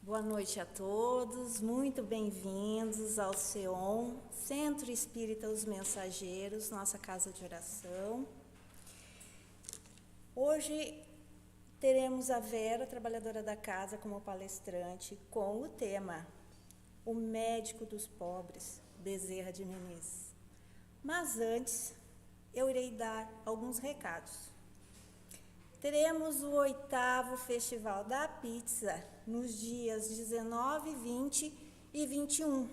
Boa noite a todos, muito bem-vindos ao CEOM, Centro Espírita Os Mensageiros, nossa casa de oração. Hoje teremos a Vera, trabalhadora da casa, como palestrante, com o tema O Médico dos Pobres, Bezerra de Menezes. Mas antes, eu irei dar alguns recados. Teremos o 8º Festival da Pizza nos dias 19, 20 e 21.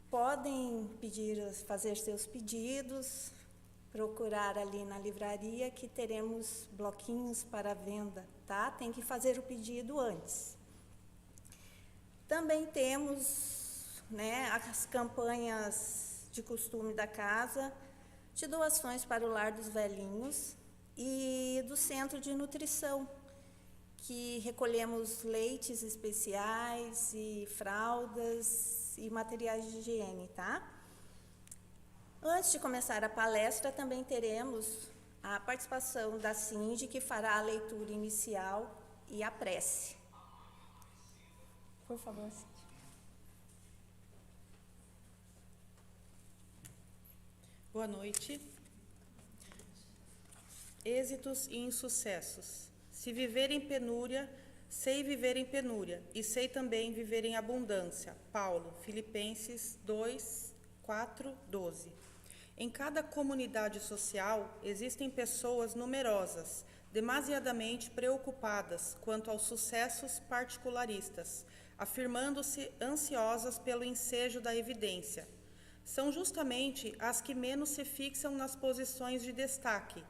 Podem fazer seus pedidos, procurar ali na livraria que teremos bloquinhos para venda, tá? Tem que fazer o pedido antes. Também temos, as campanhas de costume da casa, de doações para o Lar dos Velhinhos e do Centro de Nutrição, que recolhemos leites especiais e fraldas e materiais de higiene, tá? Antes de começar a palestra, também teremos a participação da Cindy, que fará a leitura inicial e a prece. Por favor, Cindy. Boa noite. Êxitos e insucessos. Se viver em penúria, sei viver em penúria, e sei também viver em abundância. Paulo, Filipenses 2, 4, 12. Em cada comunidade social existem pessoas numerosas, demasiadamente preocupadas quanto aos sucessos particularistas, afirmando-se ansiosas pelo ensejo da evidência. São justamente as que menos se fixam nas posições de destaque,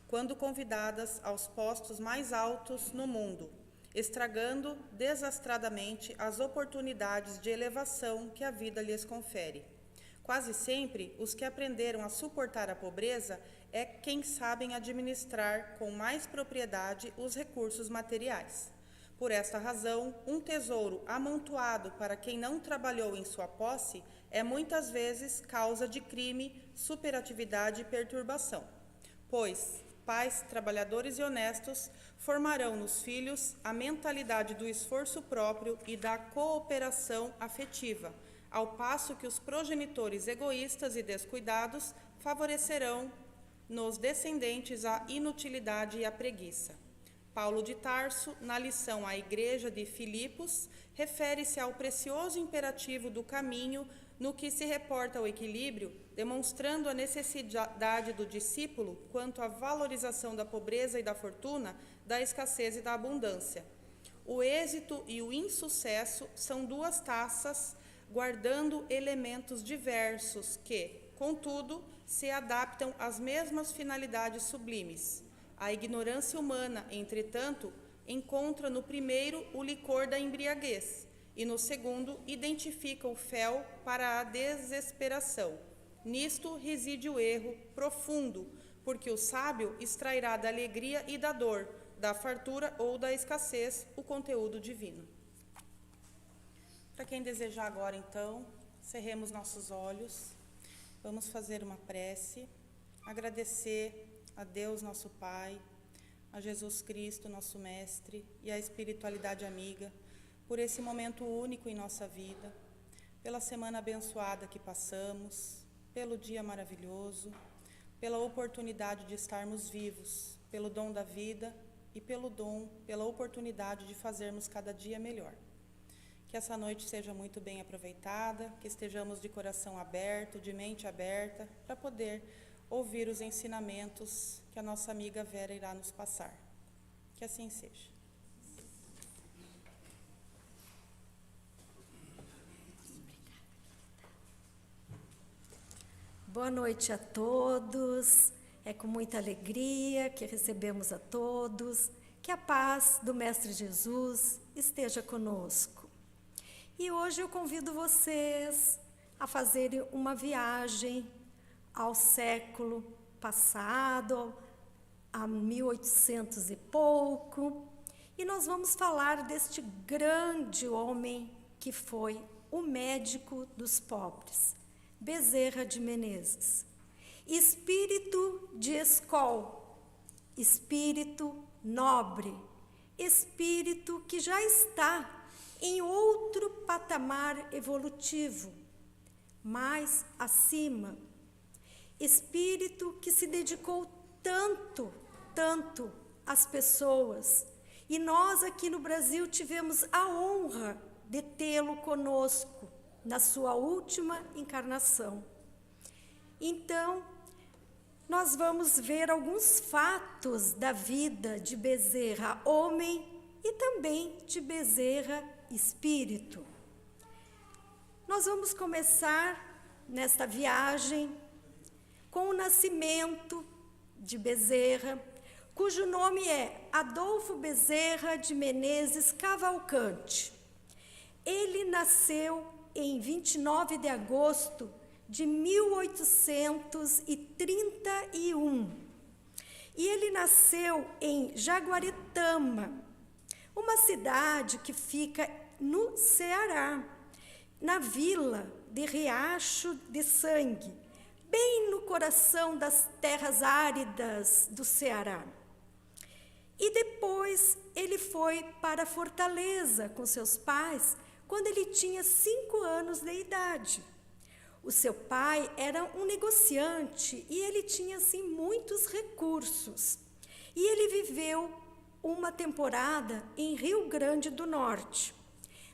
quando convidadas aos postos mais altos no mundo, estragando desastradamente as oportunidades de elevação que a vida lhes confere. Quase sempre, os que aprenderam a suportar a pobreza é quem sabem administrar com mais propriedade os recursos materiais. Por esta razão, um tesouro amontoado para quem não trabalhou em sua posse é muitas vezes causa de crime, superatividade e perturbação. Pois pais trabalhadores e honestos formarão nos filhos a mentalidade do esforço próprio e da cooperação afetiva, ao passo que os progenitores egoístas e descuidados favorecerão nos descendentes a inutilidade e a preguiça. Paulo de Tarso, na lição à Igreja de Filipos, refere-se ao precioso imperativo do caminho no que se reporta ao equilíbrio, demonstrando a necessidade do discípulo quanto à valorização da pobreza e da fortuna, da escassez e da abundância. O êxito e o insucesso são duas taças guardando elementos diversos que, contudo, se adaptam às mesmas finalidades sublimes. A ignorância humana, entretanto, encontra no primeiro o licor da embriaguez, e no segundo identifica o fel para a desesperação. Nisto reside o erro profundo, porque o sábio extrairá da alegria e da dor, da fartura ou da escassez, o conteúdo divino. Para quem desejar agora, então, cerremos nossos olhos, vamos fazer uma prece, agradecer a Deus, nosso Pai, a Jesus Cristo, nosso Mestre, e à espiritualidade amiga, por esse momento único em nossa vida, pela semana abençoada que passamos, pelo dia maravilhoso, pela oportunidade de estarmos vivos, pelo dom da vida e pela oportunidade de fazermos cada dia melhor. Que essa noite seja muito bem aproveitada, que estejamos de coração aberto, de mente aberta, para poder ouvir os ensinamentos que a nossa amiga Vera irá nos passar. Que assim seja. Boa noite a todos. É com muita alegria que recebemos a todos. Que a paz do Mestre Jesus esteja conosco. E hoje eu convido vocês a fazerem uma viagem ao século passado, a 1800 e pouco. E nós vamos falar deste grande homem que foi o médico dos pobres, Bezerra de Menezes. Espírito de escol, espírito nobre, espírito que já está em outro patamar evolutivo, mais acima. Espírito que se dedicou tanto às pessoas. E nós aqui no Brasil tivemos a honra de tê-lo conosco na sua última encarnação. Então, nós vamos ver alguns fatos da vida de Bezerra, homem, e também de Bezerra, espírito. Nós vamos começar nesta viagem com o nascimento de Bezerra, cujo nome é Adolfo Bezerra de Menezes Cavalcante. Ele nasceu em 29 de agosto de 1831. E ele nasceu em Jaguaretama, uma cidade que fica no Ceará, na vila de Riacho de Sangue, bem no coração das terras áridas do Ceará. E depois ele foi para Fortaleza com seus pais, quando ele tinha 5 anos de idade. O seu pai era um negociante e ele tinha, assim, muitos recursos. E ele viveu uma temporada em Rio Grande do Norte.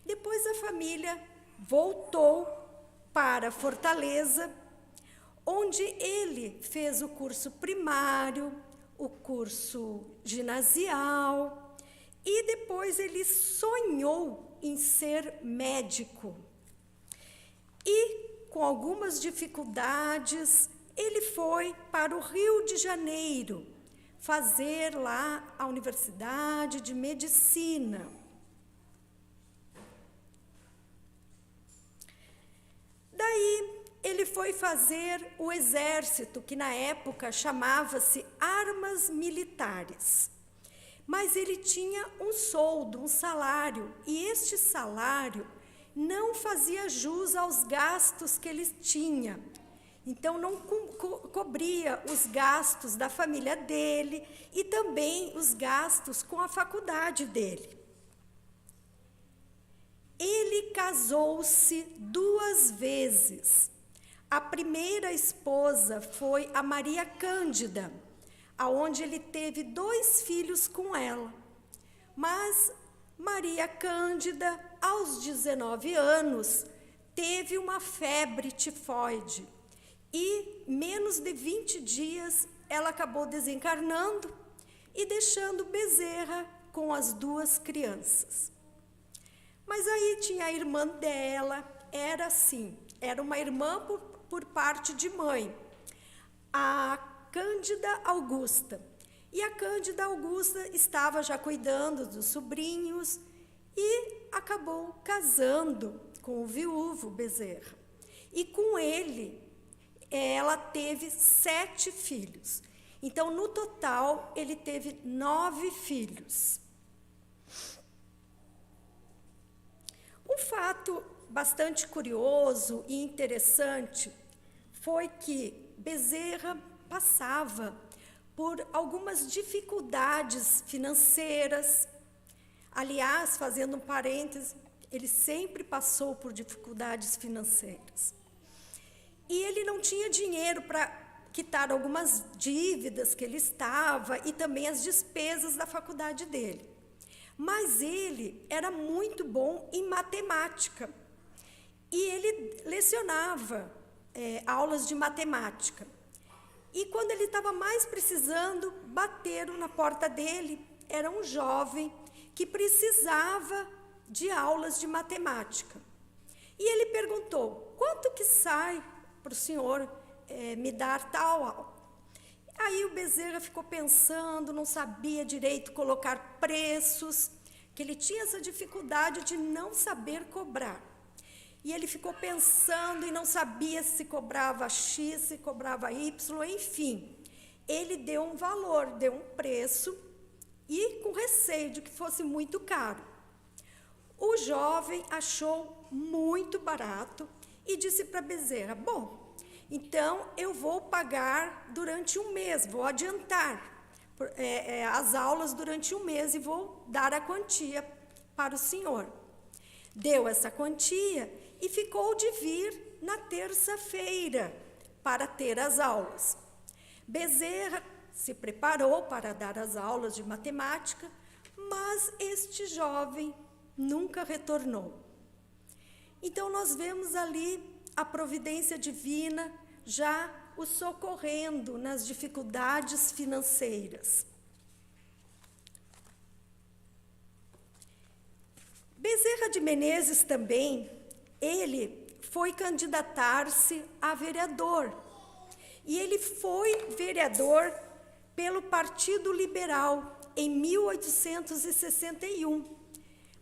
Depois a família voltou para Fortaleza, onde ele fez o curso primário, o curso ginasial, e depois ele sonhou em ser médico. E, com algumas dificuldades, ele foi para o Rio de Janeiro fazer lá a Universidade de Medicina. Daí, ele foi fazer o exército, que na época chamava-se Armas Militares. Mas ele tinha um soldo, um salário, e este salário não fazia jus aos gastos que ele tinha. Então, não cobria os gastos da família dele e também os gastos com a faculdade dele. Ele casou-se 2 vezes. A primeira esposa foi a Maria Cândida, aonde ele teve 2 filhos com ela. Mas Maria Cândida, aos 19 anos, teve uma febre tifoide e, menos de 20 dias, ela acabou desencarnando e deixando Bezerra com as 2 crianças. Mas aí tinha a irmã dela, era assim, era uma irmã por parte de mãe, a Cândida Augusta. E a Cândida Augusta estava já cuidando dos sobrinhos e acabou casando com o viúvo Bezerra. E com ele, ela teve 7 filhos. Então, no total, ele teve 9 filhos. Um fato bastante curioso e interessante foi que Bezerra passava por algumas dificuldades financeiras. Aliás, fazendo um parêntese, ele sempre passou por dificuldades financeiras. E ele não tinha dinheiro para quitar algumas dívidas que ele estava e também as despesas da faculdade dele. Mas ele era muito bom em matemática. E ele lecionava aulas de matemática. E quando ele estava mais precisando, bateram na porta dele. Era um jovem que precisava de aulas de matemática. E ele perguntou, quanto que sai para o senhor me dar tal aula? Aí o Bezerra ficou pensando, não sabia direito colocar preços, que ele tinha essa dificuldade de não saber cobrar. E ele ficou pensando e não sabia se cobrava X, se cobrava Y, enfim. Ele deu um valor, deu um preço e com receio de que fosse muito caro. O jovem achou muito barato e disse para Bezerra, bom, então eu vou pagar durante um mês, vou adiantar as aulas durante um mês e vou dar a quantia para o senhor. deu essa quantia e ficou de vir na terça-feira para ter as aulas. Bezerra se preparou para dar as aulas de matemática, mas este jovem nunca retornou. Então, nós vemos ali a providência divina já o socorrendo nas dificuldades financeiras. Bezerra de Menezes também, ele foi candidatar-se a vereador. E ele foi vereador pelo Partido Liberal em 1861,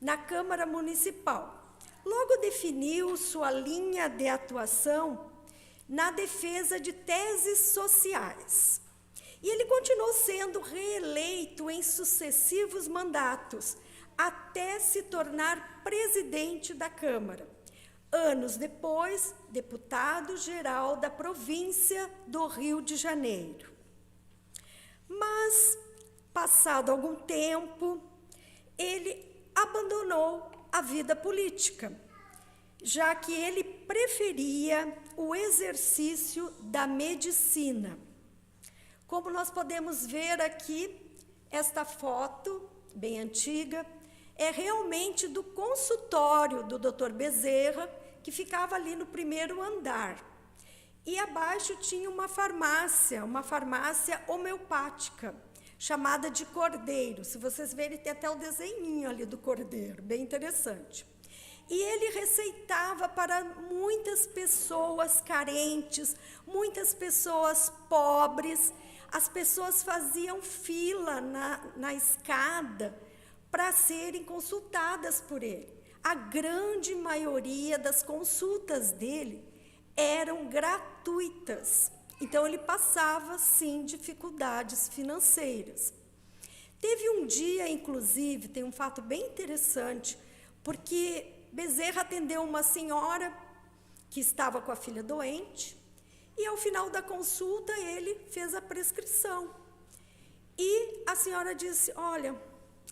na Câmara Municipal. Logo definiu sua linha de atuação na defesa de teses sociais. E ele continuou sendo reeleito em sucessivos mandatos, até se tornar presidente da Câmara. Anos depois, deputado-geral da província do Rio de Janeiro. Mas, passado algum tempo, ele abandonou a vida política, já que ele preferia o exercício da medicina. Como nós podemos ver aqui, esta foto, bem antiga, é realmente do consultório do Dr. Bezerra, que ficava ali no primeiro andar. E abaixo tinha uma farmácia homeopática, chamada de Cordeiro. Se vocês verem, tem até o desenhinho ali do Cordeiro, bem interessante. E ele receitava para muitas pessoas carentes, muitas pessoas pobres. As pessoas faziam fila na escada para serem consultadas por ele. A grande maioria das consultas dele eram gratuitas. Então, ele passava, sim, dificuldades financeiras. Teve um dia, inclusive, tem um fato bem interessante, porque Bezerra atendeu uma senhora que estava com a filha doente, e, ao final da consulta, ele fez a prescrição. E a senhora disse, olha,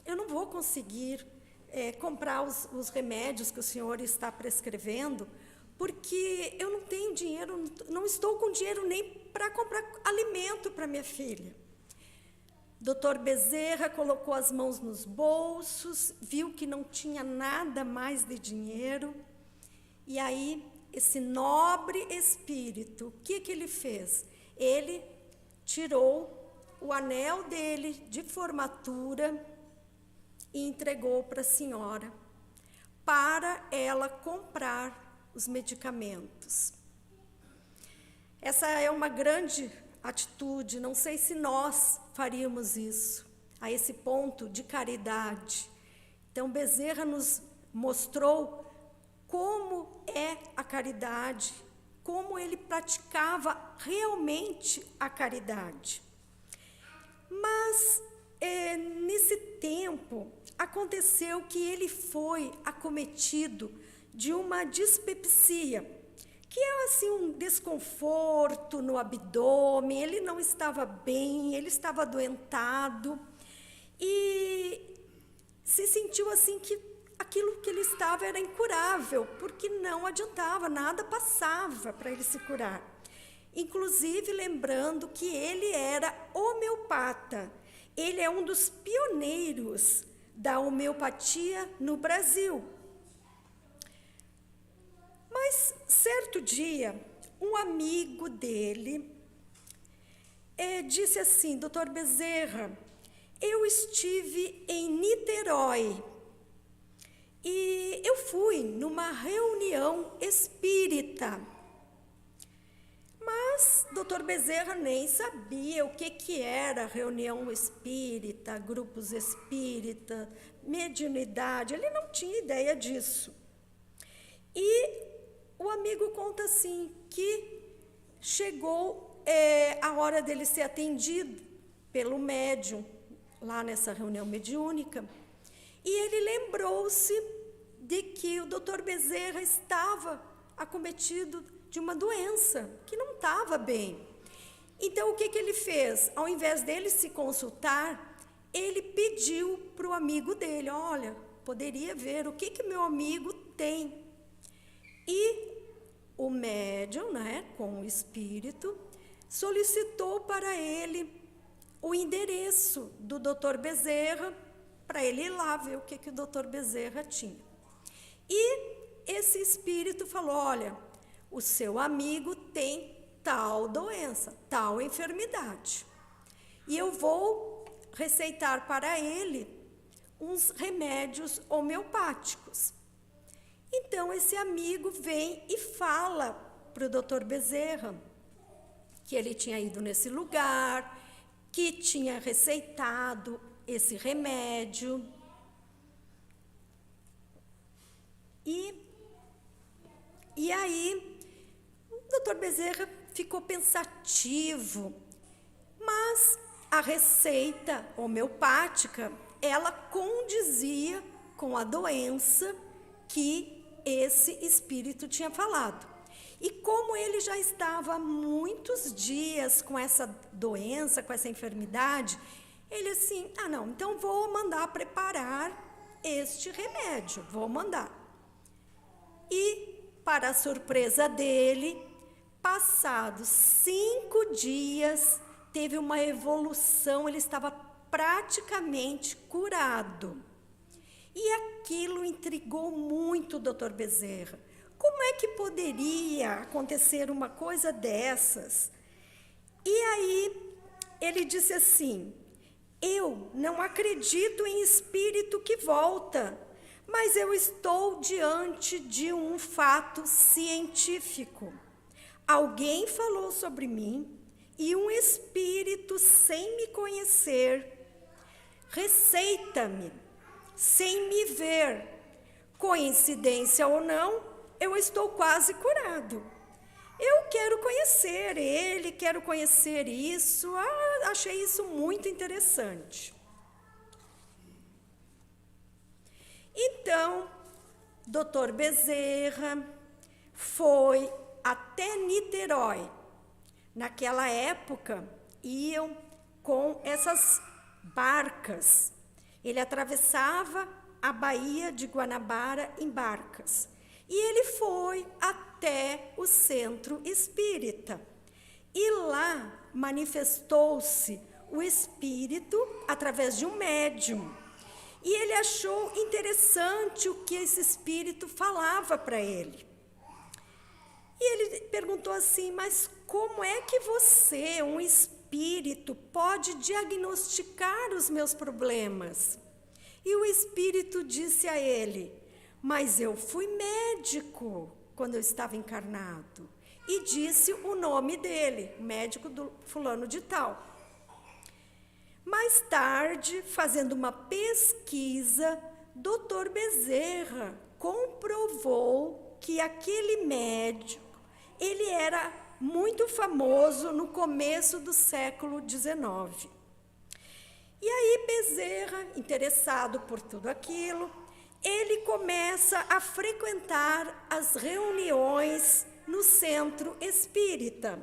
eu não vou conseguir comprar os remédios que o senhor está prescrevendo, porque eu não tenho dinheiro, não estou com dinheiro nem para comprar alimento para minha filha. Dr. Bezerra colocou as mãos nos bolsos, viu que não tinha nada mais de dinheiro, e aí, esse nobre espírito, o que ele fez? Ele tirou o anel dele de formatura e entregou para a senhora, para ela comprar os medicamentos. Essa é uma grande atitude, não sei se nós faríamos isso, a esse ponto de caridade. Então, Bezerra nos mostrou como é a caridade, como ele praticava realmente a caridade. Mas, nesse tempo, aconteceu que ele foi acometido de uma dispepsia, que é assim um desconforto no abdômen, ele não estava bem, ele estava adoentado, e se sentiu assim que aquilo que ele estava era incurável, porque não adiantava, nada passava para ele se curar. Inclusive, lembrando que ele era homeopata, ele é um dos pioneiros da homeopatia no Brasil. Mas, certo dia, um amigo dele disse assim, Dr. Bezerra, eu estive em Niterói e eu fui numa reunião espírita. Mas Dr. Bezerra nem sabia o que era reunião espírita, grupos espírita, mediunidade, ele não tinha ideia disso. E o amigo conta assim, que chegou a hora dele ser atendido pelo médium, lá nessa reunião mediúnica, e ele lembrou-se de que o Dr. Bezerra estava acometido de uma doença, que não estava bem. Então, o que ele fez? Ao invés dele se consultar, ele pediu para o amigo dele, olha, poderia ver o que meu amigo tem. E o médium, né, com o espírito, solicitou para ele o endereço do Dr. Bezerra, para ele ir lá ver o que o Dr. Bezerra tinha. E esse espírito falou, olha, o seu amigo tem tal doença, tal enfermidade. E eu vou receitar para ele uns remédios homeopáticos. Então, esse amigo vem e fala para o Dr. Bezerra que ele tinha ido nesse lugar, que tinha receitado esse remédio. E aí, o Dr. Bezerra ficou pensativo, mas a receita homeopática, ela condizia com a doença que esse espírito tinha falado. E como ele já estava há muitos dias com essa doença, com essa enfermidade, ele assim, não, então vou mandar preparar este remédio, vou mandar. E, para a surpresa dele, passados 5 dias, teve uma evolução, ele estava praticamente curado. E aquilo intrigou muito o Dr. Bezerra. Como é que poderia acontecer uma coisa dessas? E aí ele disse assim, eu não acredito em espírito que volta, mas eu estou diante de um fato científico. Alguém falou sobre mim e um espírito, sem me conhecer, receita-me, sem me ver. Coincidência ou não, eu estou quase curado. Eu quero conhecer ele, quero conhecer isso. Achei isso muito interessante. Então, Dr. Bezerra foi até Niterói. Naquela época, iam com essas barcas. Ele atravessava a Baía de Guanabara em barcas. E ele foi até o centro espírita. E lá manifestou-se o espírito através de um médium. E ele achou interessante o que esse espírito falava para ele. E ele perguntou assim, mas como é que você, um espírito, pode diagnosticar os meus problemas? E o espírito disse a ele, mas eu fui médico quando eu estava encarnado. E disse o nome dele, médico do fulano de tal. Mais tarde, fazendo uma pesquisa, Dr. Bezerra comprovou que aquele médico, ele era muito famoso no começo do século XIX. E aí Bezerra, interessado por tudo aquilo, ele começa a frequentar as reuniões no centro espírita.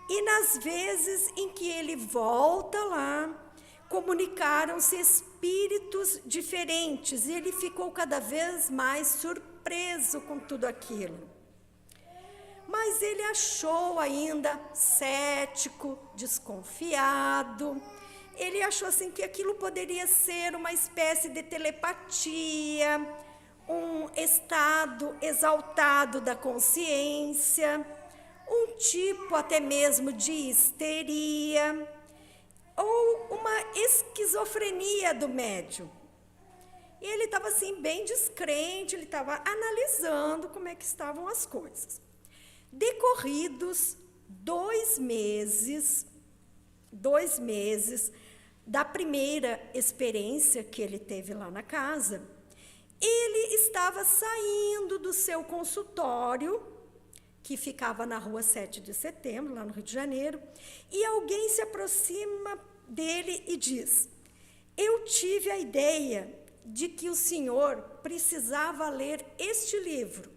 E nas vezes em que ele volta lá, comunicaram-se espíritos diferentes, e ele ficou cada vez mais surpreso com tudo aquilo. Mas ele achou ainda cético, desconfiado. Ele achou assim que aquilo poderia ser uma espécie de telepatia, um estado exaltado da consciência, um tipo até mesmo de histeria, ou uma esquizofrenia do médium. E ele estava assim bem descrente, ele estava analisando como é que estavam as coisas. Decorridos 2 meses da primeira experiência que ele teve lá na casa, ele estava saindo do seu consultório, que ficava na rua 7 de setembro, lá no Rio de Janeiro, e alguém se aproxima dele e diz, eu tive a ideia de que o senhor precisava ler este livro,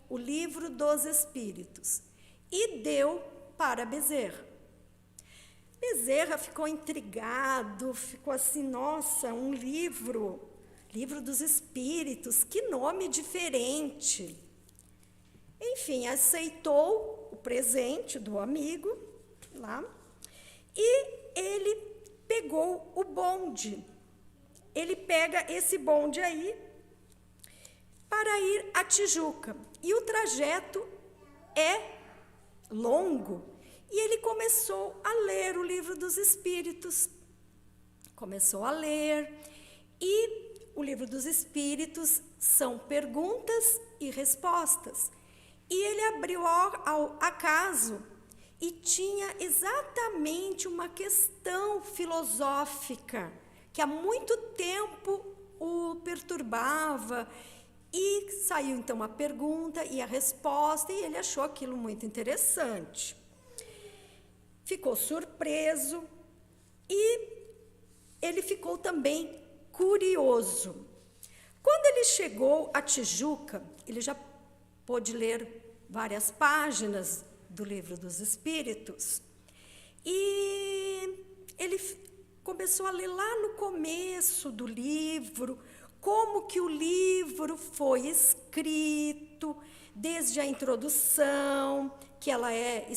o Livro dos Espíritos, e deu para Bezerra. Bezerra ficou intrigado, ficou assim, nossa, um livro Livro dos Espíritos, que nome diferente. Enfim, aceitou o presente do amigo lá e ele pegou o bonde. Ele pega esse bonde aí para ir a Tijuca. E o trajeto é longo. E ele começou a ler o Livro dos Espíritos. Começou a ler. E o Livro dos Espíritos são perguntas e respostas. E ele abriu ao acaso e tinha exatamente uma questão filosófica que há muito tempo o perturbava. E saiu então a pergunta e a resposta, e ele achou aquilo muito interessante. Ficou surpreso e ele ficou também curioso. Quando ele chegou a Tijuca, ele já pôde ler várias páginas do Livro dos Espíritos, e ele começou a ler lá no começo do livro, como que o livro foi escrito, desde a introdução, que ela é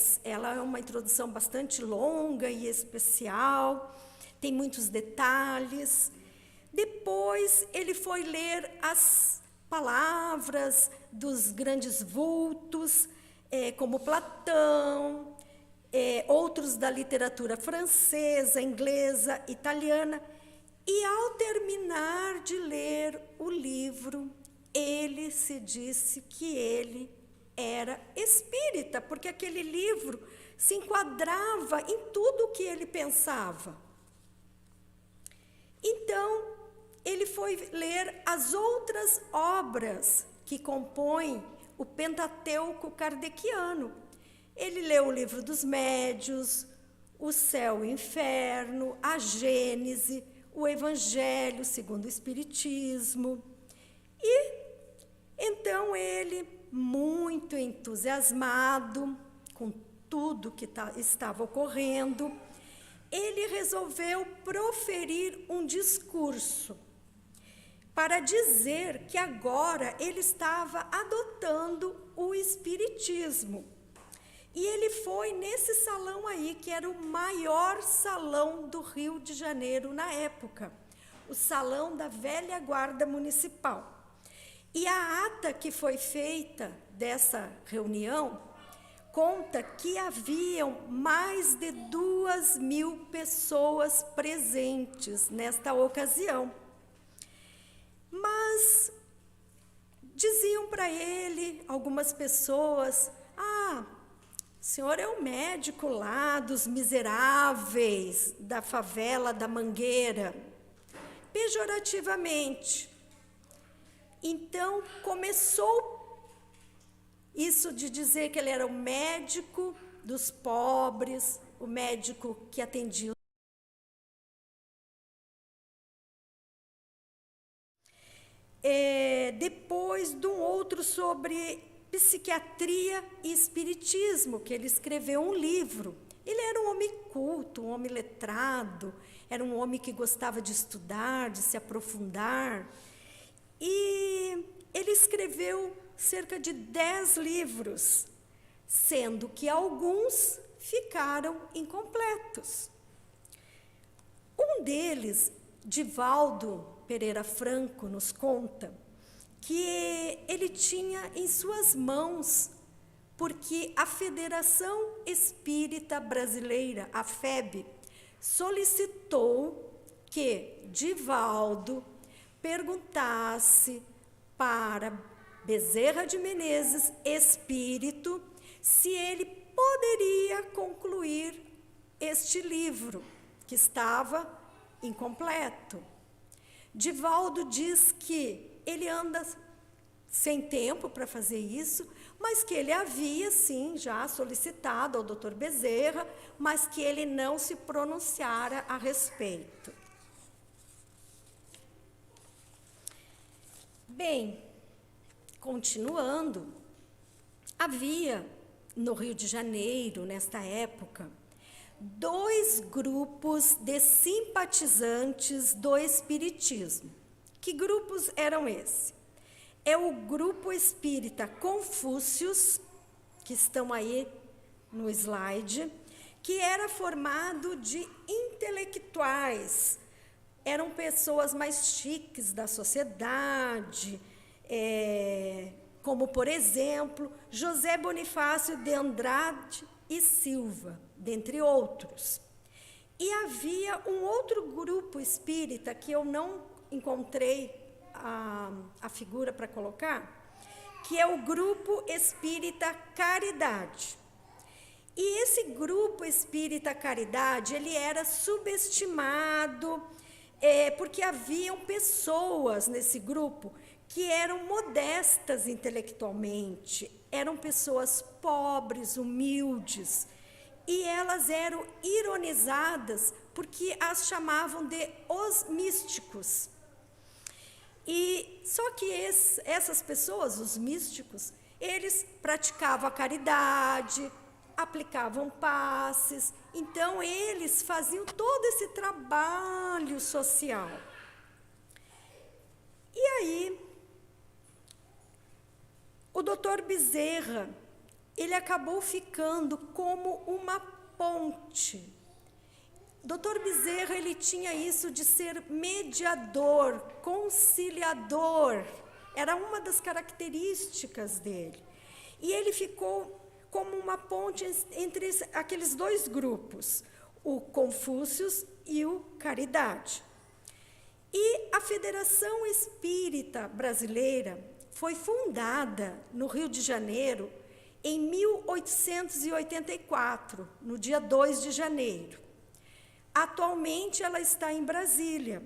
uma introdução bastante longa e especial, tem muitos detalhes. Depois ele foi ler as palavras dos grandes vultos, como Platão, outros da literatura francesa, inglesa, italiana. E ao terminar de ler o livro, ele se disse que ele era espírita, porque aquele livro se enquadrava em tudo o que ele pensava. Então, ele foi ler as outras obras que compõem o Pentateuco kardeciano. Ele leu o Livro dos Médiuns, o Céu e o Inferno, a Gênese, o Evangelho segundo o Espiritismo. E então ele, muito entusiasmado com tudo que estava ocorrendo, ele resolveu proferir um discurso para dizer que agora ele estava adotando o Espiritismo. E ele foi nesse salão aí, que era o maior salão do Rio de Janeiro na época, o Salão da Velha Guarda Municipal. E a ata que foi feita dessa reunião conta que haviam mais de 2.000 pessoas presentes nesta ocasião. Mas diziam para ele, algumas pessoas, o senhor é o médico lá dos miseráveis, da favela da Mangueira, pejorativamente. Então, começou isso de dizer que ele era o médico dos pobres, o médico que atendia. Depois de um outro sobre psiquiatria e espiritismo, que ele escreveu um livro. Ele era um homem culto, um homem letrado, era um homem que gostava de estudar, de se aprofundar. E ele escreveu cerca de 10 livros, sendo que alguns ficaram incompletos. Um deles, Divaldo Pereira Franco, nos conta que ele tinha em suas mãos, porque a Federação Espírita Brasileira, a FEB, solicitou que Divaldo perguntasse para Bezerra de Menezes, espírito, se ele poderia concluir este livro, que estava incompleto. Divaldo diz que ele anda sem tempo para fazer isso, mas que ele havia, sim, já solicitado ao Dr. Bezerra, mas que ele não se pronunciara a respeito. Bem, continuando, havia no Rio de Janeiro, nesta época, 2 grupos de simpatizantes do Espiritismo, Que grupos eram esses? É o grupo espírita Confúcios, que estão aí no slide, que era formado de intelectuais. Eram pessoas mais chiques da sociedade, como, por exemplo, José Bonifácio de Andrade e Silva, dentre outros. E havia um outro grupo espírita que eu não encontrei a figura para colocar, que é o grupo espírita Caridade. E esse grupo espírita Caridade, ele era subestimado, porque haviam pessoas nesse grupo que eram modestas intelectualmente, eram pessoas pobres, humildes, e elas eram ironizadas porque as chamavam de os místicos. E só que essas pessoas, os místicos, eles praticavam a caridade, aplicavam passes, então eles faziam todo esse trabalho social. E aí, o doutor Bezerra, ele acabou ficando como uma ponte. Dr. Bezerra, ele tinha isso de ser mediador, conciliador, era uma das características dele. E ele ficou como uma ponte entre aqueles dois grupos, o Confúcios e o Caridade. E a Federação Espírita Brasileira foi fundada no Rio de Janeiro em 1884, no dia 2 de janeiro. Atualmente, ela está em Brasília.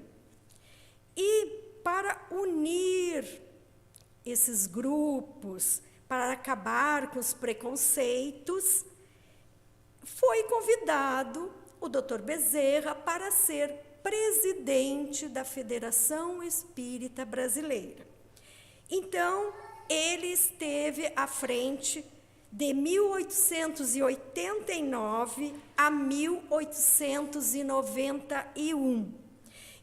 E para unir esses grupos, para acabar com os preconceitos, foi convidado o Dr. Bezerra para ser presidente da Federação Espírita Brasileira. Então, ele esteve à frente de 1889 a 1891.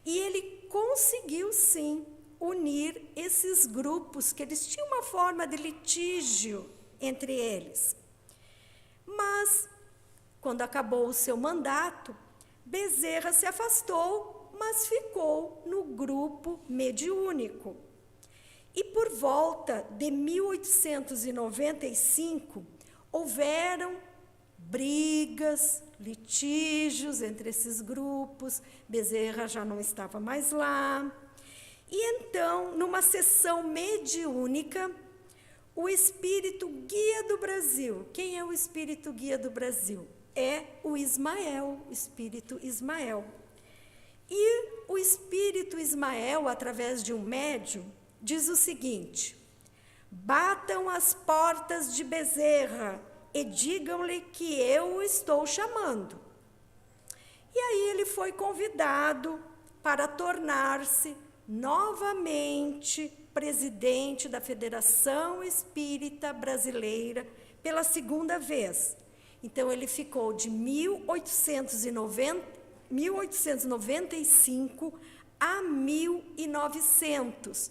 E ele conseguiu, sim, unir esses grupos, que eles tinham uma forma de litígio entre eles. Mas, quando acabou o seu mandato, Bezerra se afastou, mas ficou no grupo mediúnico. E por volta de 1895, houveram brigas, litígios entre esses grupos, Bezerra já não estava mais lá. E então, numa sessão mediúnica, o espírito guia do Brasil, quem é o espírito guia do Brasil? É o Ismael, o espírito Ismael. E o espírito Ismael, através de um médium, diz o seguinte: batam as portas de Bezerra e digam-lhe que eu o estou chamando. E aí ele foi convidado para tornar-se novamente presidente da Federação Espírita Brasileira pela segunda vez. Então, ele ficou de 1895 a 1900.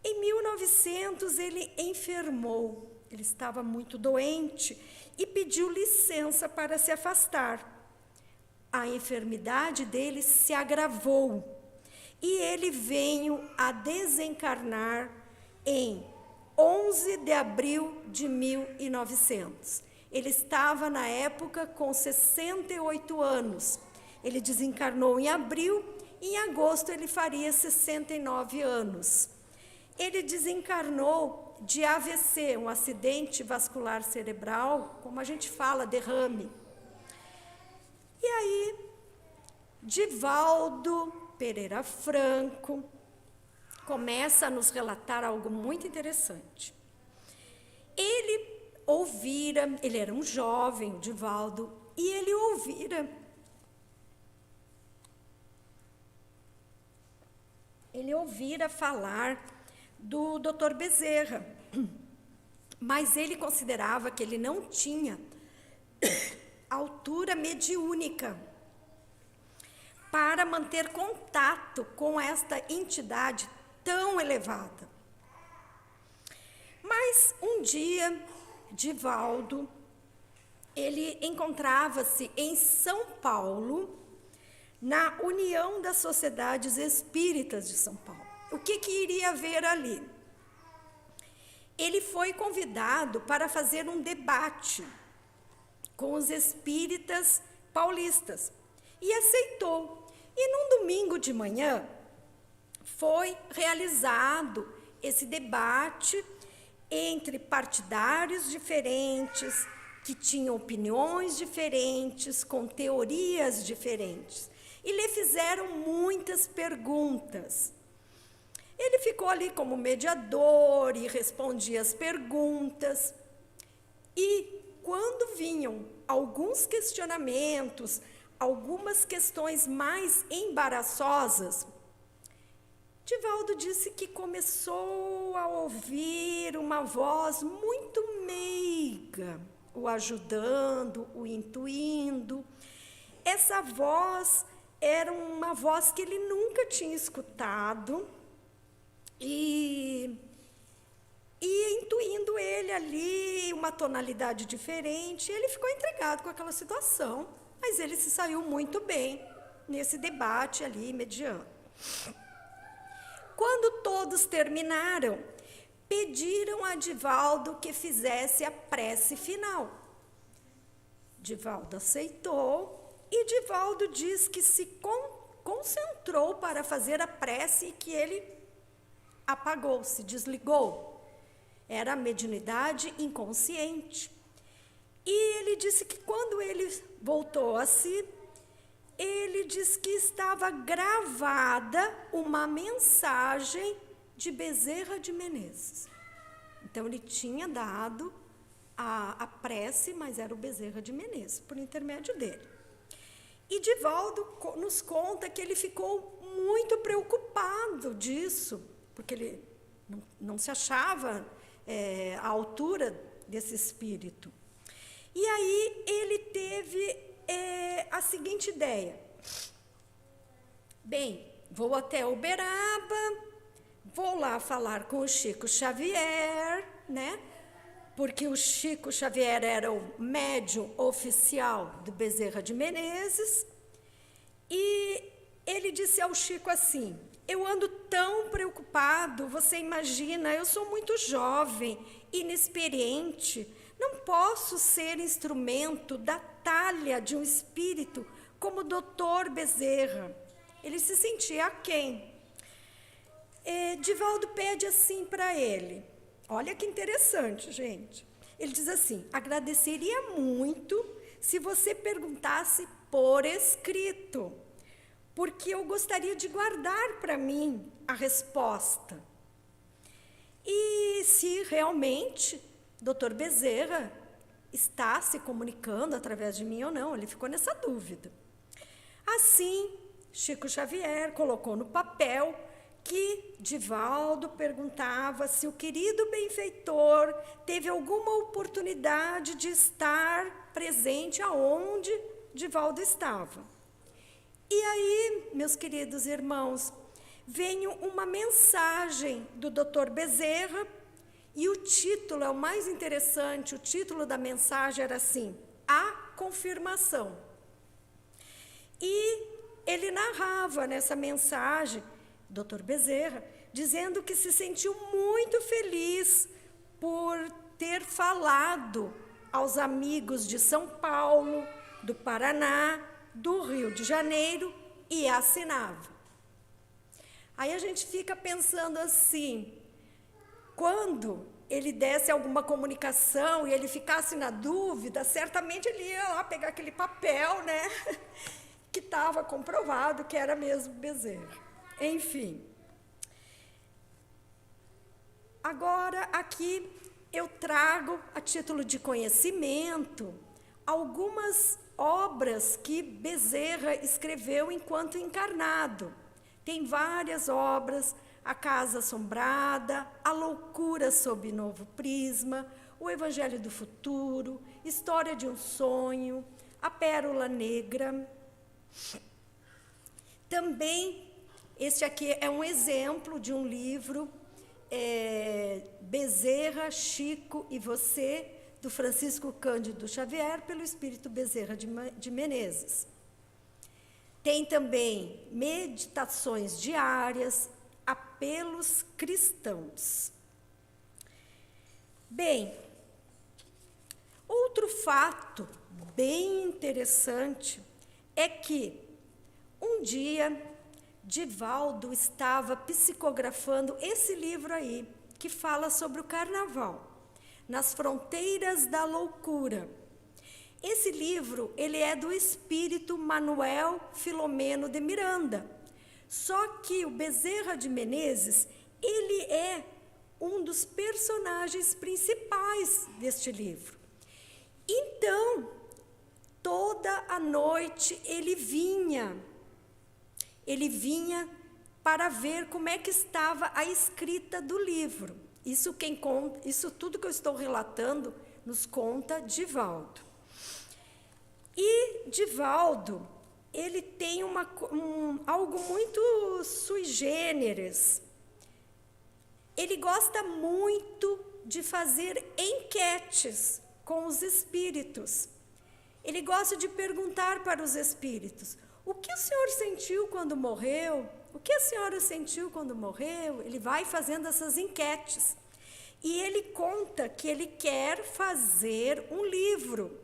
Em 1900, ele enfermou, ele estava muito doente e pediu licença para se afastar. A enfermidade dele se agravou e ele veio a desencarnar em 11 de abril de 1900. Ele estava, na época, com 68 anos. Ele desencarnou em abril e em agosto ele faria 69 anos. Ele desencarnou de AVC, um acidente vascular cerebral, como a gente fala, derrame. E aí, Divaldo Pereira Franco começa a nos relatar algo muito interessante. Ele era um jovem, o Divaldo, e ele ouvira falar do Dr. Bezerra, mas ele considerava que ele não tinha altura mediúnica para manter contato com esta entidade tão elevada. Mas um dia, Divaldo, ele encontrava-se em São Paulo, na União das Sociedades Espíritas de São Paulo. O que iria haver ali? Ele foi convidado para fazer um debate com os espíritas paulistas e aceitou. E num domingo de manhã foi realizado esse debate entre partidários diferentes, que tinham opiniões diferentes, com teorias diferentes. E lhe fizeram muitas perguntas. Ele ficou ali como mediador e respondia as perguntas. E quando vinham alguns questionamentos, algumas questões mais embaraçosas, Divaldo disse que começou a ouvir uma voz muito meiga, o ajudando, o intuindo. Essa voz era uma voz que ele nunca tinha escutado e intuindo ele ali uma tonalidade diferente. Ele ficou intrigado com aquela situação, mas ele se saiu muito bem nesse debate ali, mediano. Quando todos terminaram, pediram a Divaldo que fizesse a prece final. Divaldo aceitou e Divaldo diz que se concentrou para fazer a prece e que ele apagou, se desligou. Era a mediunidade inconsciente. E ele disse que quando ele voltou a si, ele diz que estava gravada uma mensagem de Bezerra de Menezes. Então, ele tinha dado a prece, mas era o Bezerra de Menezes, por intermédio dele. E Divaldo nos conta que ele ficou muito preocupado disso, porque ele não se achava à altura desse espírito. E aí ele teve a seguinte ideia: bem, vou até Uberaba, vou lá falar com o Chico Xavier, né? Porque o Chico Xavier era o médium oficial do Bezerra de Menezes. E ele disse ao Chico assim: eu ando tão preocupado, você imagina, eu sou muito jovem, inexperiente, não posso ser instrumento da talha de um espírito como o doutor Bezerra. Ele se sentia aquém. Divaldo pede assim para ele, olha que interessante, gente. Ele diz assim: agradeceria muito se você perguntasse por escrito, porque eu gostaria de guardar para mim a resposta. E se realmente Dr. Bezerra está se comunicando através de mim ou não, ele ficou nessa dúvida. Assim, Chico Xavier colocou no papel que Divaldo perguntava se o querido benfeitor teve alguma oportunidade de estar presente aonde Divaldo estava. E aí, meus queridos irmãos, veio uma mensagem do Dr. Bezerra, e o título é o mais interessante. O título da mensagem era assim: A Confirmação. E ele narrava nessa mensagem, Dr. Bezerra, dizendo que se sentiu muito feliz por ter falado aos amigos de São Paulo, do Paraná, do Rio de Janeiro, e assinava. Aí a gente fica pensando assim: quando ele desse alguma comunicação e ele ficasse na dúvida, certamente ele ia lá pegar aquele papel, né, que estava comprovado que era mesmo Bezerra. Enfim. Agora, aqui eu trago, a título de conhecimento, algumas obras que Bezerra escreveu enquanto encarnado. Tem várias obras: A Casa Assombrada, A Loucura sob Novo Prisma, O Evangelho do Futuro, História de um Sonho, A Pérola Negra. Também, este aqui é um exemplo de um livro, Bezerra, Chico e Você, do Francisco Cândido Xavier, pelo Espírito Bezerra de Menezes. Tem também meditações diárias, apelos cristãos. Bem, outro fato bem interessante é que um dia Divaldo estava psicografando esse livro aí, que fala sobre o carnaval, Nas Fronteiras da Loucura. Esse livro, ele é do espírito Manuel Filomeno de Miranda. Só que o Bezerra de Menezes, ele é um dos personagens principais deste livro. Então, toda a noite ele vinha para ver como é que estava a escrita do livro. Isso tudo que eu estou relatando nos conta Divaldo. E Divaldo, ele tem algo muito sui generis. Ele gosta muito de fazer enquetes com os espíritos. Ele gosta de perguntar para os espíritos: o que o senhor sentiu quando morreu? O que a senhora sentiu quando morreu? Ele vai fazendo essas enquetes. E ele conta que ele quer fazer um livro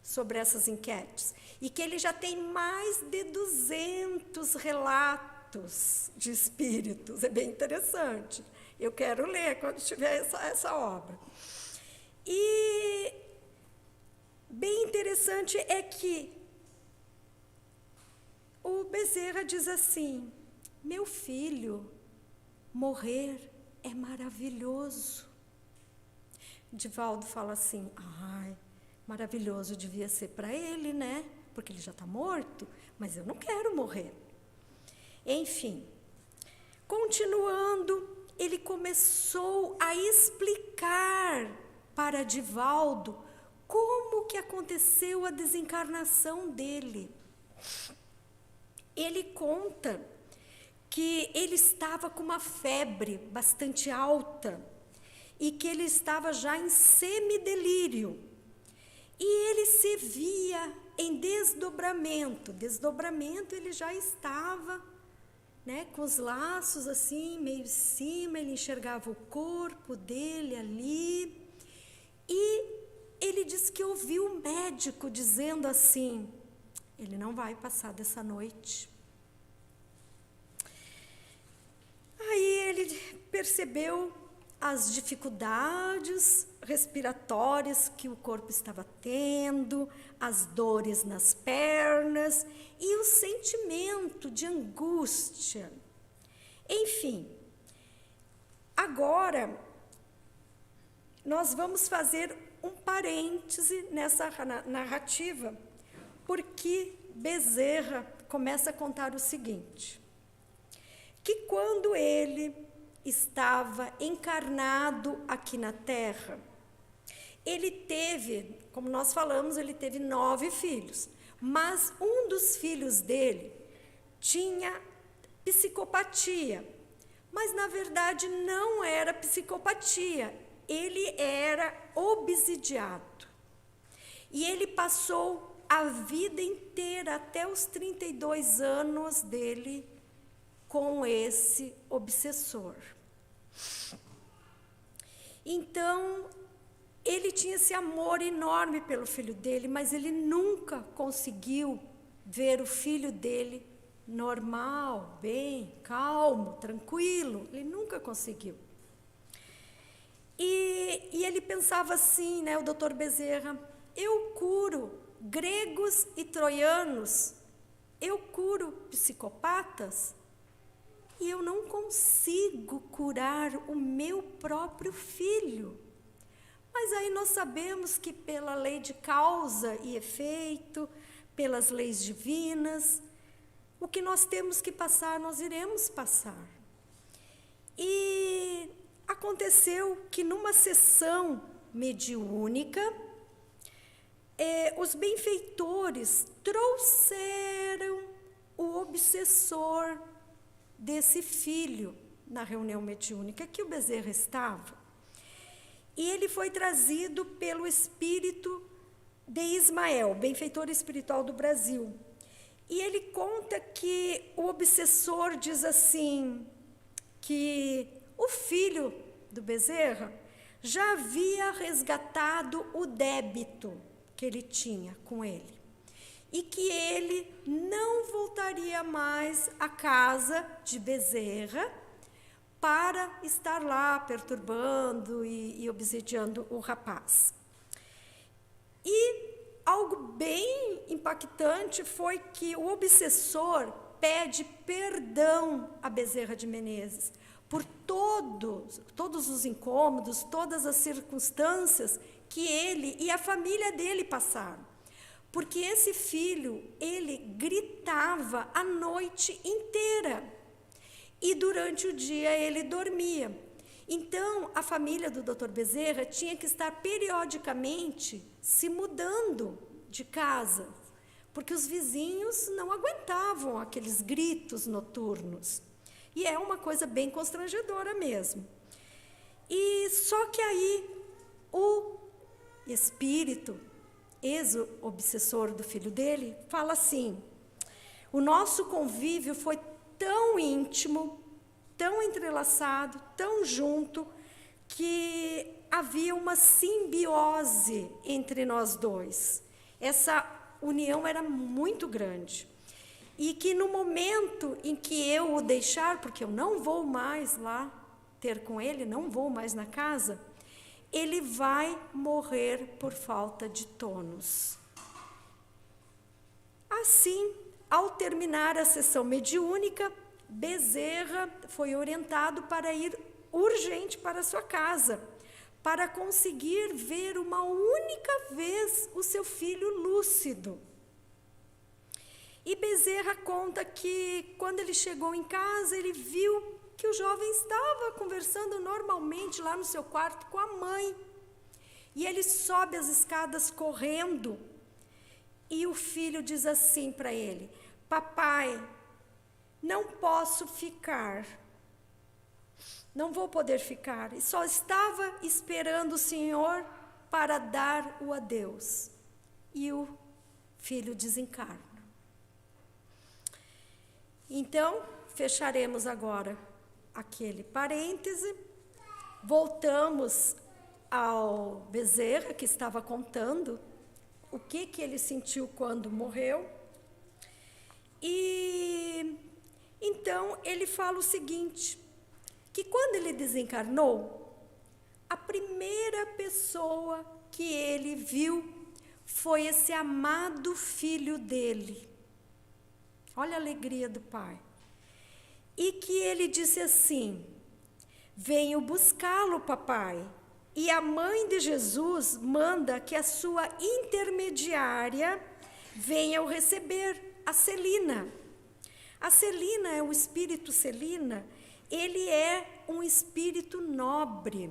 sobre essas enquetes. E que ele já tem mais de 200 relatos de espíritos. É bem interessante. Eu quero ler quando tiver essa obra. E bem interessante é que o Bezerra diz assim: meu filho, morrer é maravilhoso. Divaldo fala assim: ai, maravilhoso devia ser para ele, né? Porque ele já está morto, mas eu não quero morrer. Enfim, continuando, ele começou a explicar para Divaldo como que aconteceu a desencarnação dele. Ele conta que ele estava com uma febre bastante alta e que ele estava já em semidelírio. E ele se via em desdobramento. Desdobramento, ele já estava, né, com os laços assim, meio em cima, ele enxergava o corpo dele ali. E ele disse que ouviu o médico dizendo assim: ele não vai passar dessa noite. Aí ele percebeu as dificuldades respiratórias que o corpo estava tendo, as dores nas pernas e o sentimento de angústia. Enfim, agora nós vamos fazer um parêntese nessa narrativa, porque Bezerra começa a contar o seguinte: que quando ele estava encarnado aqui na Terra, ele teve, como nós falamos, ele teve 9 filhos, mas um dos filhos dele tinha psicopatia, mas na verdade não era psicopatia, ele era obsidiado. E ele passou a vida inteira, até os 32 anos dele, com esse obsessor. Então, ele tinha esse amor enorme pelo filho dele, mas ele nunca conseguiu ver o filho dele normal, bem, calmo, tranquilo. Ele nunca conseguiu. E ele pensava assim, né, o doutor Bezerra: eu curo gregos e troianos, eu curo psicopatas, e eu não consigo curar o meu próprio filho. Mas aí nós sabemos que pela lei de causa e efeito, pelas leis divinas, o que nós temos que passar, nós iremos passar. E aconteceu que numa sessão mediúnica, os benfeitores trouxeram o obsessor desse filho na reunião mediúnica que o Bezerra estava. E ele foi trazido pelo espírito de Ismael, benfeitor espiritual do Brasil. E ele conta que o obsessor diz assim, que o filho do Bezerra já havia resgatado o débito que ele tinha com ele. E que ele não voltaria mais à casa de Bezerra para estar lá perturbando e obsidiando o rapaz. E algo bem impactante foi que o obsessor pede perdão a Bezerra de Menezes por todos os incômodos, todas as circunstâncias que ele e a família dele passaram. Porque esse filho, ele gritava a noite inteira e durante o dia ele dormia. Então, a família do Dr. Bezerra tinha que estar periodicamente se mudando de casa, porque os vizinhos não aguentavam aqueles gritos noturnos. E é uma coisa bem constrangedora mesmo. E só que aí o espírito, ex-obsessor do filho dele, fala assim: o nosso convívio foi tão íntimo, tão entrelaçado, tão junto, que havia uma simbiose entre nós dois. Essa união era muito grande. E que no momento em que eu o deixar, porque eu não vou mais lá ter com ele, não vou mais na casa, ele vai morrer por falta de tônus. Assim, ao terminar a sessão mediúnica, Bezerra foi orientado para ir urgente para sua casa, para conseguir ver uma única vez o seu filho lúcido. E Bezerra conta que, quando ele chegou em casa, ele viu que o jovem estava conversando normalmente lá no seu quarto com a mãe. E ele sobe as escadas correndo. E o filho diz assim para ele: papai, não posso ficar. Não vou poder ficar. E só estava esperando o Senhor para dar o adeus. E o filho desencarna. Então, fecharemos agora aquele parêntese. Voltamos ao Bezerra, que estava contando o que ele sentiu quando morreu. E então ele fala o seguinte, que quando ele desencarnou, a primeira pessoa que ele viu foi esse amado filho dele. Olha a alegria do pai. E que ele disse assim: venho buscá-lo, papai. E a mãe de Jesus manda que a sua intermediária venha o receber, a Celina. A Celina é o espírito Celina, ele é um espírito nobre.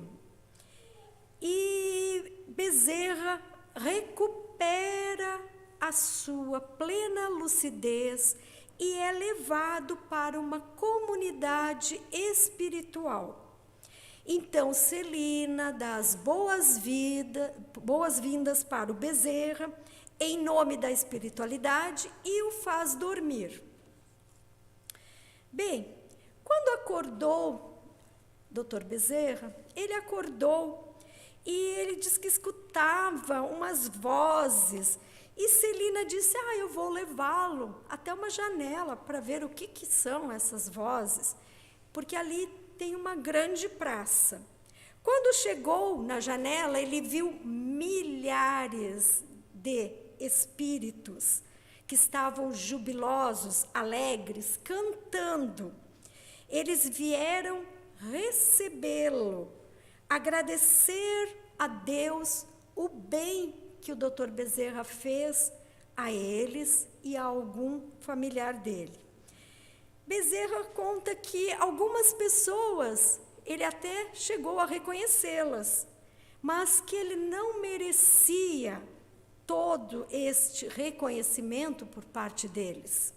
E Bezerra recupera a sua plena lucidez e é levado para uma comunidade espiritual. Então, Celina dá as boas-vindas para o Bezerra, em nome da espiritualidade, e o faz dormir. Bem, quando acordou Dr. Bezerra, ele acordou e ele diz que escutava umas vozes. E Celina disse: eu vou levá-lo até uma janela para ver o que são essas vozes, porque ali tem uma grande praça. Quando chegou na janela, ele viu milhares de espíritos que estavam jubilosos, alegres, cantando. Eles vieram recebê-lo, agradecer a Deus o bem que o Dr. Bezerra fez a eles e a algum familiar dele. Bezerra conta que algumas pessoas, ele até chegou a reconhecê-las, mas que ele não merecia todo este reconhecimento por parte deles.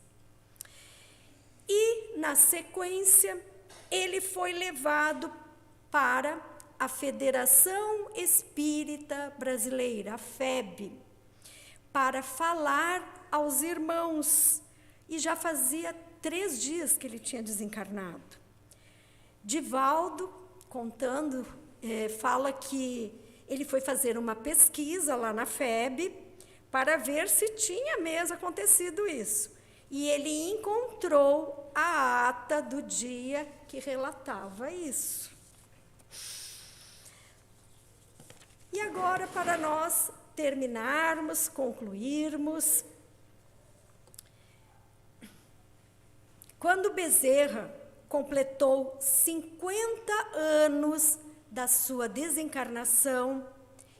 E, na sequência, ele foi levado para a Federação Espírita Brasileira, a FEB, para falar aos irmãos. E já fazia 3 dias que ele tinha desencarnado. Divaldo, contando, fala que ele foi fazer uma pesquisa lá na FEB para ver se tinha mesmo acontecido isso. E ele encontrou a ata do dia que relatava isso. E agora, para nós terminarmos, concluirmos, quando Bezerra completou 50 anos da sua desencarnação,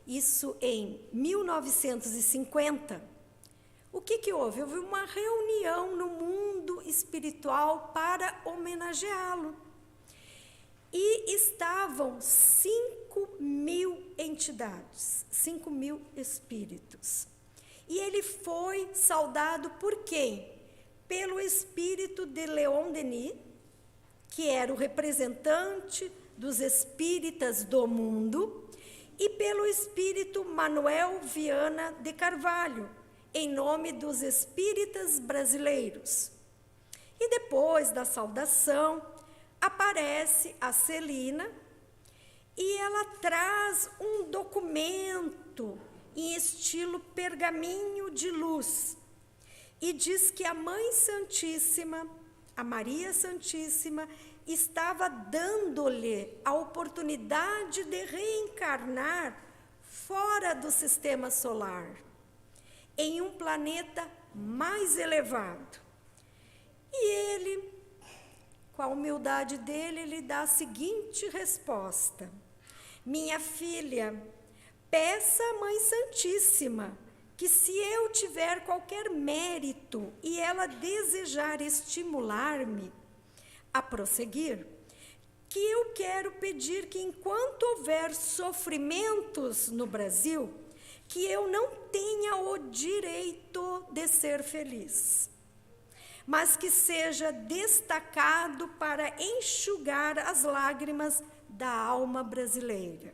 isso em 1950, o que houve? Houve uma reunião no mundo espiritual para homenageá-lo. E estavam 5.000 entidades, 5.000 espíritos. E ele foi saudado por quem? Pelo espírito de Leon Denis, que era o representante dos espíritas do mundo, e pelo espírito Manuel Viana de Carvalho, em nome dos espíritas brasileiros. E depois da saudação, aparece a Celina e ela traz um documento em estilo pergaminho de luz e diz que a Mãe Santíssima, a Maria Santíssima, estava dando-lhe a oportunidade de reencarnar fora do sistema solar, em um planeta mais elevado. E ele, com a humildade dele, ele dá a seguinte resposta: minha filha, peça à Mãe Santíssima que, se eu tiver qualquer mérito e ela desejar estimular-me a prosseguir, que eu quero pedir que, enquanto houver sofrimentos no Brasil, que eu não tenha o direito de ser feliz, mas que seja destacado para enxugar as lágrimas da alma brasileira.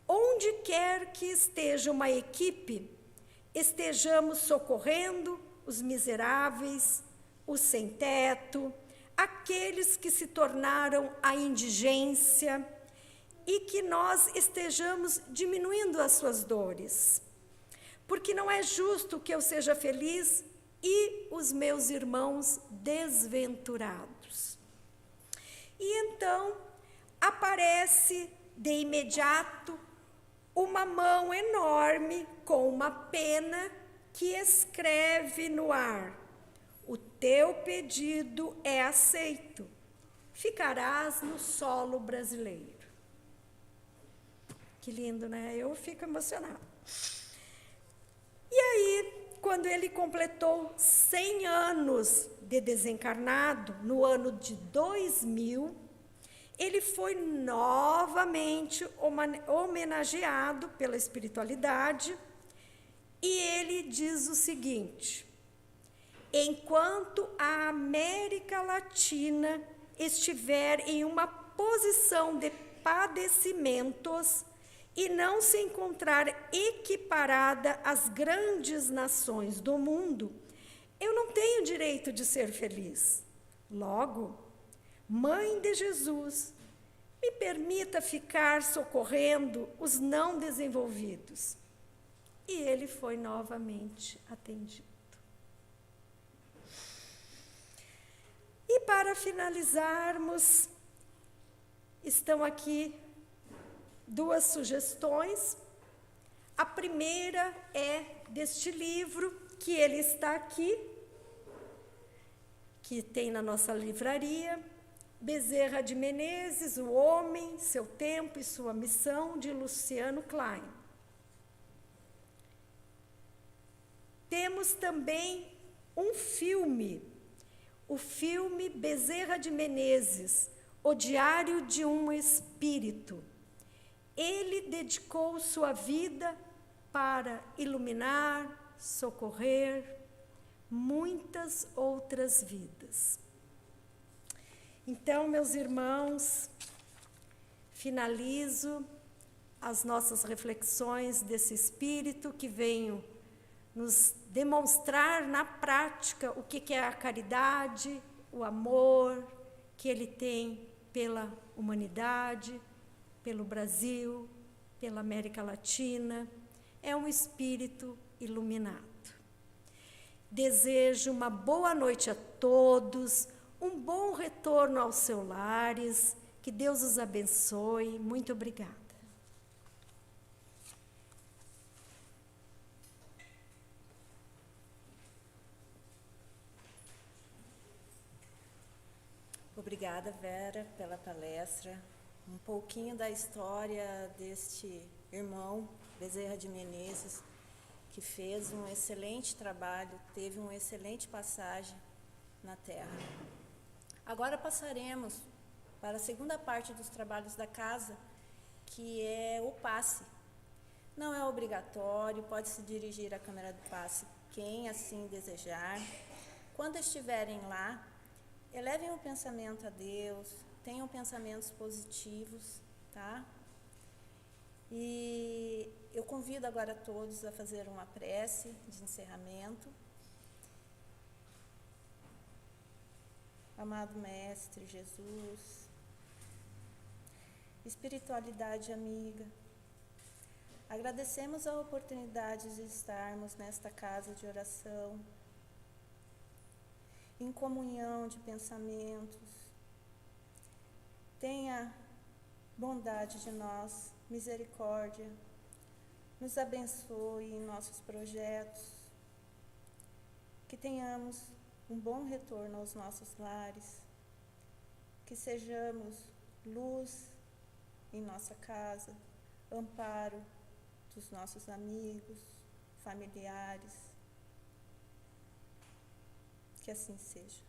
Onde quer que esteja uma equipe, estejamos socorrendo os miseráveis, os sem-teto, aqueles que se tornaram a indigência, e que nós estejamos diminuindo as suas dores. Porque não é justo que eu seja feliz e os meus irmãos desventurados. E então aparece de imediato uma mão enorme com uma pena que escreve no ar: o teu pedido é aceito, ficarás no solo brasileiro. Que lindo, né? Eu fico emocionada. E aí, quando ele completou 100 anos de desencarnado, no ano de 2000, ele foi novamente homenageado pela espiritualidade, e ele diz o seguinte: enquanto a América Latina estiver em uma posição de padecimentos e não se encontrar equiparada às grandes nações do mundo, eu não tenho direito de ser feliz. Logo, Mãe de Jesus, me permita ficar socorrendo os não desenvolvidos. E ele foi novamente atendido. E para finalizarmos, estão aqui 2 sugestões. A primeira é deste livro, que ele está aqui, que tem na nossa livraria, Bezerra de Menezes, O Homem, Seu Tempo e Sua Missão, de Luciano Klein. Temos também um filme, o filme Bezerra de Menezes, O Diário de um Espírito. Ele dedicou sua vida para iluminar, socorrer muitas outras vidas. Então, meus irmãos, finalizo as nossas reflexões desse espírito que veio nos demonstrar na prática o que é a caridade, o amor que ele tem pela humanidade, pelo Brasil, pela América Latina. É um espírito iluminado. Desejo uma boa noite a todos, um bom retorno aos seus lares, que Deus os abençoe. Muito obrigada. Obrigada, Vera, pela palestra. Um pouquinho da história deste irmão, Bezerra de Menezes, que fez um excelente trabalho, teve uma excelente passagem na Terra. Agora passaremos para a segunda parte dos trabalhos da casa, que é o passe. Não é obrigatório, pode se dirigir à câmara do passe quem assim desejar. Quando estiverem lá, elevem o pensamento a Deus, tenham pensamentos positivos, tá? E eu convido agora todos a fazer uma prece de encerramento. Amado Mestre Jesus, espiritualidade amiga, agradecemos a oportunidade de estarmos nesta casa de oração, em comunhão de pensamentos. Tenha bondade de nós, misericórdia, nos abençoe em nossos projetos, que tenhamos um bom retorno aos nossos lares, que sejamos luz em nossa casa, amparo dos nossos amigos, familiares, que assim seja.